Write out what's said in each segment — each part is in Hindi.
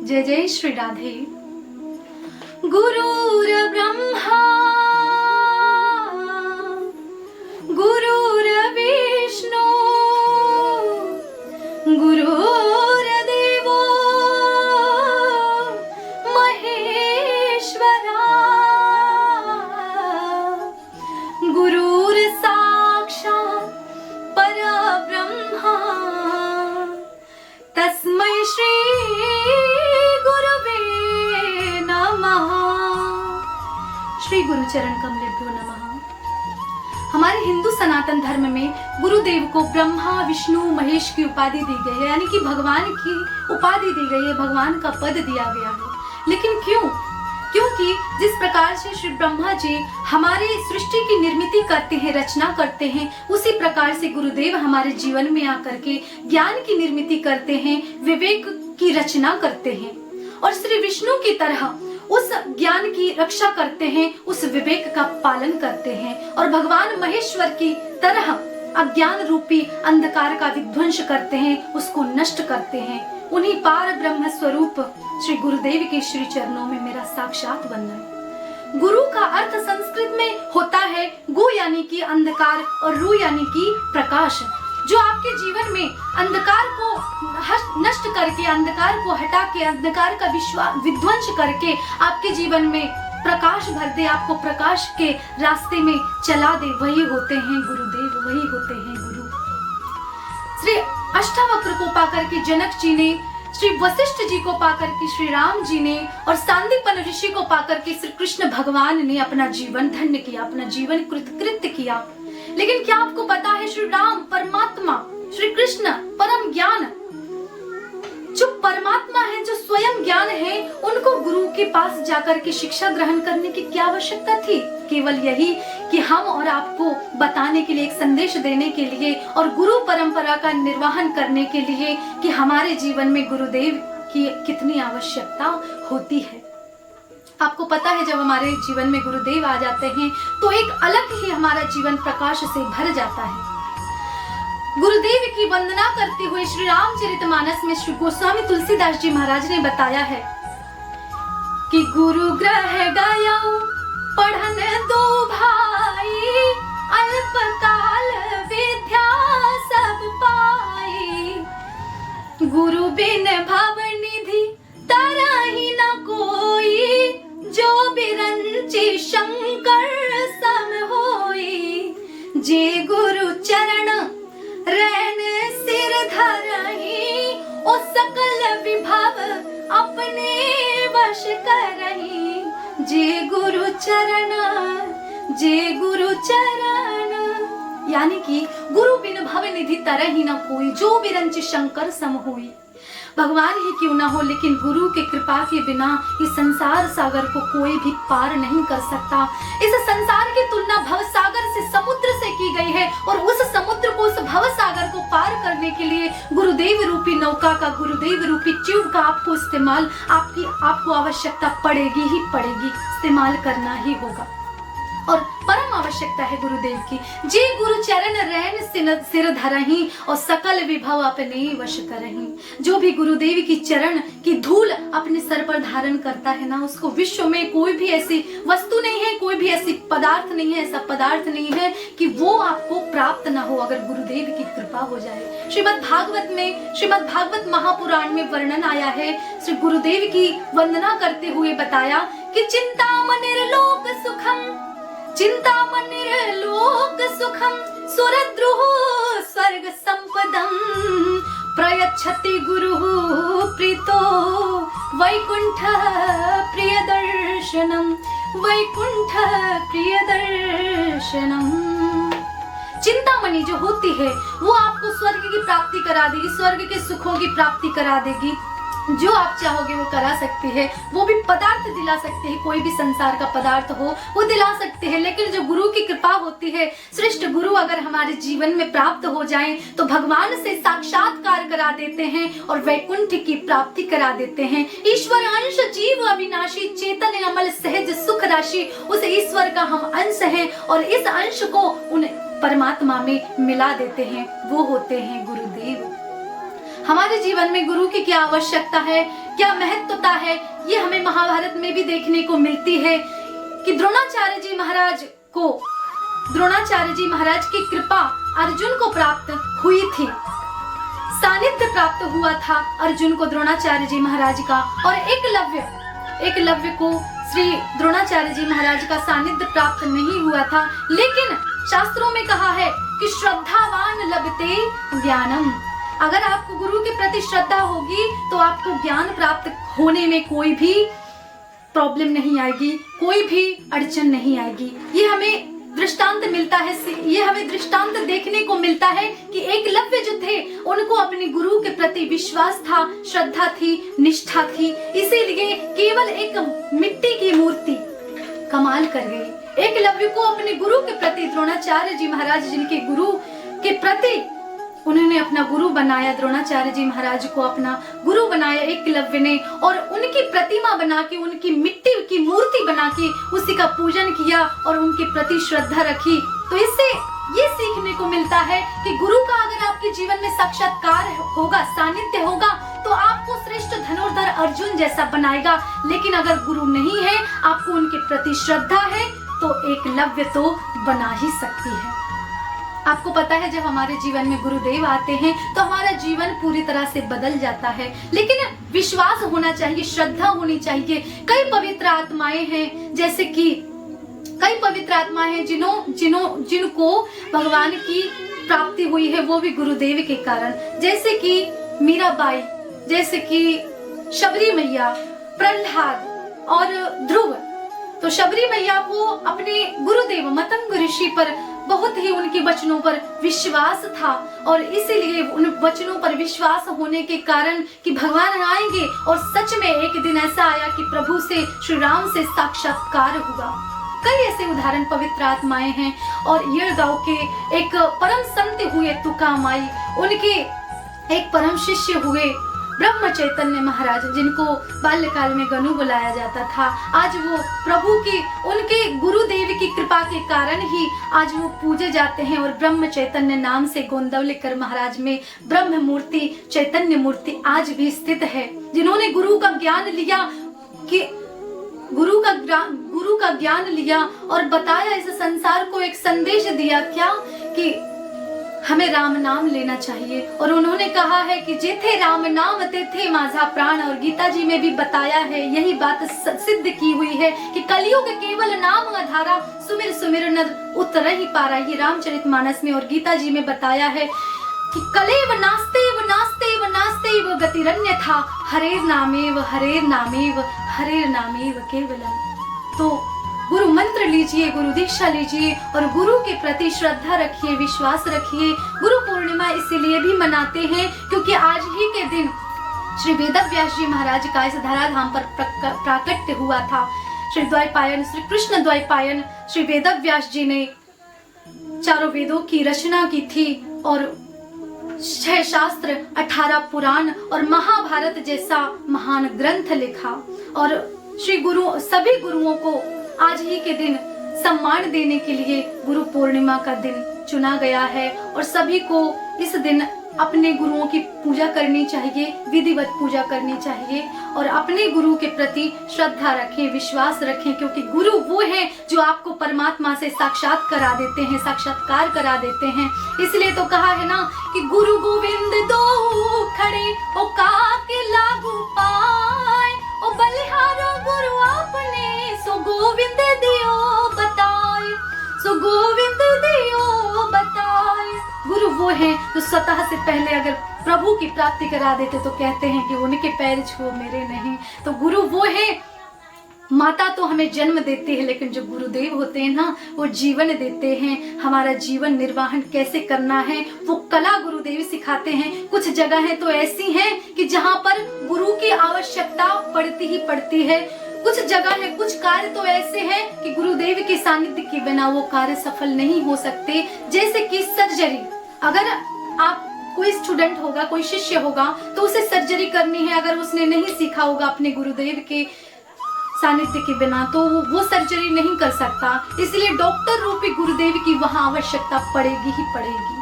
जय जय श्री राधे। गुरुर ब्रह्मा गुरुर विष्णु गुरुर्देवो महेश्वरा गुरुर साक्षात् परब्रह्मा तस्मै श्री गुरुवे नमः। श्री गुरु चरण कमलेभ्यो नमः। हमारे हिंदू सनातन धर्म में गुरुदेव को ब्रह्मा विष्णु महेश की उपाधि दी गई है, यानी कि भगवान की उपाधि दी गई है, भगवान का पद दिया गया है। लेकिन क्यों? क्योंकि जिस प्रकार से श्री ब्रह्मा जी हमारे सृष्टि की निर्मिति करते हैं, रचना करते हैं, उसी प्रकार से गुरुदेव हमारे जीवन में आकर के ज्ञान की निर्मिति करते हैं, विवेक की रचना करते हैं और श्री विष्णु की तरह उस ज्ञान की रक्षा करते हैं, उस विवेक का पालन करते हैं और भगवान महेश्वर की तरह अज्ञान रूपी अंधकार का विध्वंस करते हैं, उसको नष्ट करते हैं। उन्हीं पार ब्रह्म स्वरूप श्री गुरुदेव के श्री चरणों में मेरा साक्षात वंदन। गुरु का अर्थ संस्कृत में होता है गु यानी कि अंधकार और रु यानी कि प्रकाश, जो आपके जीवन में अंधकार को नष्ट करके, अंधकार को हटा के, अंधकार का विध्वंस करके आपके जीवन में प्रकाश भर दे, आपको प्रकाश के रास्ते में चला दे, वही होते हैं गुरुदेव, वही होते हैं गुरु। श्री अष्टावक्र को पाकर के जनक जी ने, श्री वशिष्ठ जी को पाकर के श्री राम जी ने और सांदीपन ऋषि को पाकर के श्री कृष्ण भगवान ने अपना जीवन धन्य किया, अपना जीवन कृतकृत्य किया। लेकिन क्या आपको पता है श्री राम परमात्मा, श्री कृष्ण परम ज्ञान, जो परमात्मा है, जो स्वयं ज्ञान है, उनको गुरु के पास जाकर के शिक्षा ग्रहण करने की क्या आवश्यकता थी? केवल यही कि हम और आपको बताने के लिए, एक संदेश देने के लिए और गुरु परंपरा का निर्वहन करने के लिए कि हमारे जीवन में गुरुदेव की कितनी आवश्यकता होती है। आपको पता है जब हमारे जीवन में गुरुदेव आ जाते हैं तो एक अलग ही हमारा जीवन प्रकाश से भर जाता है। गुरुदेव की वंदना करते हुए श्री रामचरितमानस में श्री गोस्वामी तुलसीदास जी महाराज ने बताया है कि गुरु ग्रह गया पढ़न दो भाई, अल्पकाल विद्या सब पाई, गुरु बिन भव निधि तरहि न कोई, जो बिरंची शंकर सम होई, जे गुरु चरण रैन सिर धरहि, ओ सकल विभव अपने वश करहि, जे गुरु चरण, जे गुरु चरण। यानी कि गुरु बिन भव निधि तरहि न कोई, जो बिरंची शंकर सम होई। भगवान ही क्यों ना हो, लेकिन गुरु के कृपा के बिना इस संसार सागर को कोई भी पार नहीं कर सकता। इस संसार की तुलना भव सागर से, समुद्र से की गई है और उस समुद्र को, उस भव सागर को पार करने के लिए गुरुदेव रूपी नौका का, गुरुदेव रूपी ट्यूब का आपको इस्तेमाल, आपको आवश्यकता पड़ेगी ही पड़ेगी, इस्तेमाल करना ही होगा और परम आवश्यकता है गुरुदेव की। जे गुरु चरण रैन सिर धरहि और सकल विभव अपने वश करहि। जो भी गुरुदेव की चरण की धूल अपने सर पर धारण करता है ना, उसको विश्व में कोई भी ऐसी वस्तु नहीं है, कोई भी ऐसी पदार्थ नहीं है, ऐसा पदार्थ नहीं है कि वो आपको प्राप्त ना हो अगर गुरुदेव की कृपा हो जाए। श्रीमद् भागवत महापुराण में वर्णन आया है, श्री गुरुदेव की वंदना करते हुए बताया कि चिंतामणिर्लोक सुखम, चिंतामणिर्लोक सुखम, सुरद्रुः स्वर्ग संपदम, प्रयच्छति गुरुः प्रीतो वैकुंठ प्रियदर्शनम, वैकुंठ प्रियदर्शनम। चिंतामणि जो होती है वो आपको स्वर्ग की प्राप्ति करा देगी, स्वर्ग के सुखों की प्राप्ति करा देगी। जो आप चाहोगे वो करा सकती है, वो भी पदार्थ दिला सकते हैं, कोई भी संसार का पदार्थ हो वो दिला सकते हैं। लेकिन जो गुरु की कृपा होती है, श्रेष्ठ गुरु अगर हमारे जीवन में प्राप्त हो जाएं तो भगवान से साक्षात्कार करा देते हैं और वैकुंठ की प्राप्ति करा देते हैं। ईश्वर अंश जीव अविनाशी, चेतन अमल सहज सुख राशि, उस ईश्वर का हम अंश हैं और इस अंश को उन परमात्मा में मिला देते हैं, वो होते हैं गुरुदेव। हमारे जीवन में गुरु की क्या आवश्यकता है? क्या महत्वता है, ये हमें महाभारत में भी देखने को मिलती है कि द्रोणाचार्य जी महाराज की कृपा अर्जुन को प्राप्त हुई थी, सानिध्य प्राप्त हुआ था अर्जुन को द्रोणाचार्य जी महाराज का। और एकलव्य को श्री द्रोणाचार्य जी महाराज का सानिध्य प्राप्त नहीं हुआ था, लेकिन शास्त्रों में कहा है कि श्रद्धावान लभते ज्ञानम। अगर आपको गुरु के प्रति श्रद्धा होगी तो आपको ज्ञान प्राप्त होने में कोई भी प्रॉब्लम नहीं आएगी, कोई भी अड़चन नहीं आएगी। ये हमें दृष्टांत मिलता है, ये हमें दृष्टांत देखने को मिलता है कि एकलव्य जो थे उनको अपने गुरु के प्रति विश्वास था, श्रद्धा थी, निष्ठा थी, इसीलिए केवल एक मिट्टी की मूर्ति कमाल कर गई। एकलव्य को अपने गुरु के प्रति द्रोणाचार्य जी महाराज, जिनके गुरु के प्रति उन्होंने अपना गुरु बनाया, द्रोणाचार्य जी महाराज को अपना गुरु बनाया एकलव्य ने, और उनकी प्रतिमा बना के, उनकी मिट्टी की मूर्ति बना के उसी का पूजन किया और उनके प्रति श्रद्धा रखी। तो इससे ये सीखने को मिलता है कि गुरु का अगर आपके जीवन में साक्षात्कार होगा, सानिध्य होगा, तो आपको श्रेष्ठ धनुर्धर अर्जुन जैसा बनाएगा। लेकिन अगर गुरु नहीं है, आपको उनके प्रति श्रद्धा है, तो एकलव्य तो बना ही सकती है। आपको पता है, जब हमारे जीवन में गुरुदेव आते हैं तो हमारा जीवन पूरी तरह से बदल जाता है, लेकिन विश्वास होना चाहिए, श्रद्धा होनी चाहिए। कई पवित्र आत्माएं हैं, जैसे कि कई पवित्र आत्माएं हैं जिनको भगवान की प्राप्ति हुई है, वो भी गुरुदेव के कारण, जैसे कि मीराबाई, जैसे कि शबरी मैया, प्रहलाद और ध्रुव। तो शबरी मैया को अपने गुरुदेव मतंग ऋषि पर बहुत ही उनके वचनों पर विश्वास था, और इसीलिए उन वचनों पर विश्वास होने के कारण कि भगवान आएंगे, और सच में एक दिन ऐसा आया कि प्रभु से, श्री राम से साक्षात्कार हुआ। कई ऐसे उदाहरण पवित्र आत्माएं हैं। और ये गांव के एक परम संत हुए तुकामाई, उनके एक परम शिष्य हुए ब्रह्म चैतन्य महाराज, जिनको बाल्यकाल में गनु बुलाया जाता था। आज वो प्रभु की, उनके गुरुदेव की कृपा के कारण ही आज वो पूजे जाते हैं, और ब्रह्म चैतन्य नाम से गोंदवलेकर महाराज में ब्रह्म मूर्ति, चैतन्य मूर्ति आज भी स्थित है। जिन्होंने गुरु का ज्ञान लिया कि गुरु का ज्ञान लिया और बताया, इस संसार को एक संदेश दिया, क्या कि हमें राम नाम लेना चाहिए। और उन्होंने कहा है कि जेथे राम नाम तेथे माझा प्राण, और गीता जी में भी बताया है, यही बात सिद्ध की हुई है कि कलयुग केवल नाम आधारा, सुमिर सुमिर नर उतर ही पारा। ये रामचरितमानस में और गीता जी में बताया है कि कलेव नास्तेव नास्तेव नास्तेव गतिरन्य था, हरेर नामेव हरेर नामेव केवलम। तो गुरु मंत्र लीजिए, गुरु दीक्षा लीजिए, और गुरु के प्रति श्रद्धा रखिए, विश्वास रखिए। गुरु पूर्णिमा इसीलिए भी मनाते हैं क्योंकि आज ही के दिन श्री वेदव्यास जी महाराज का इस धराधाम पर प्राकट्य हुआ था। श्री कृष्ण द्वैपायन श्री वेदव्यास जी ने चारों वेदों की रचना की थी, और 6 शास्त्र, 18 पुराण और महाभारत जैसा महान ग्रंथ लिखा। और सभी गुरुओं को आज ही के दिन सम्मान देने के लिए गुरु पूर्णिमा का दिन चुना गया है, और सभी को इस दिन अपने गुरुओं की पूजा करनी चाहिए, विधिवत पूजा करनी चाहिए, और अपने गुरु के प्रति श्रद्धा रखें, विश्वास रखें, क्योंकि गुरु वो हैं जो आपको परमात्मा से साक्षात्कार करा देते हैं। इसलिए तो कहा है ना कि गुरु गोविंद दो खड़े ओ काके लागू पाए, ओ बलिहारो गुरु आपने सो गोविंद दियो बताए, सो गोविंद दियो बताए। गुरु वो है जो स्वतः से पहले अगर प्रभु की प्राप्ति करा देते तो कहते हैं कि उनके पैर छुओ मेरे नहीं। तो गुरु वो है, माता तो हमें जन्म देती है, लेकिन जो गुरुदेव होते हैं ना, वो जीवन देते हैं। हमारा जीवन निर्वाहन कैसे करना है वो कला गुरुदेव सिखाते हैं। कुछ जगहें तो ऐसी हैं कि जहाँ पर गुरु की आवश्यकता पड़ती ही पड़ती है, कुछ जगह है, कुछ कार्य तो ऐसे हैं कि गुरुदेव के सानिध्य के बिना वो कार्य सफल नहीं हो सकते। जैसे कि सर्जरी, अगर आप कोई स्टूडेंट होगा, कोई शिष्य होगा, तो उसे सर्जरी करनी है, अगर उसने नहीं सीखा होगा अपने गुरुदेव के सानिध्य के बिना, तो वो सर्जरी नहीं कर सकता। इसलिए डॉक्टर रूपी गुरुदेव की वहां आवश्यकता पड़ेगी ही पड़ेगी।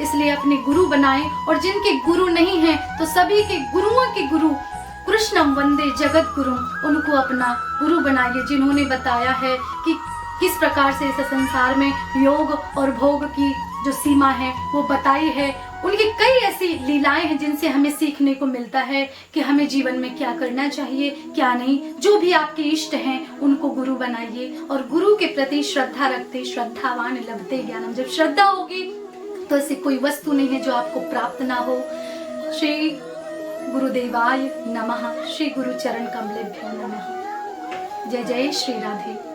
इसलिए अपने गुरु बनाएं, और जिनके गुरु नहीं हैं तो सभी के गुरुओं के गुरु कृष्ण ईष्टम वंदे जगत गुरु, उनको अपना गुरु बनाइए, जिन्होंने बताया है कि किस प्रकार से इस संसार में योग और भोग की जो सीमा है वो बताई है। उनकी कई ऐसी लीलाएं हैं जिनसे हमें सीखने को मिलता है कि हमें जीवन में क्या करना चाहिए क्या नहीं। जो भी आपके इष्ट हैं उनको गुरु बनाइए और गुरु के प्रति श्रद्धा रखते, श्रद्धावान लभते ज्ञानम। जब श्रद्धा होगी तो ऐसी कोई वस्तु नहीं है जो आपको प्राप्त ना हो। श्री गुरुदेवाय नमः। श्री गुरु चरण कमलेभ्यो नमः। जय जय श्री राधे।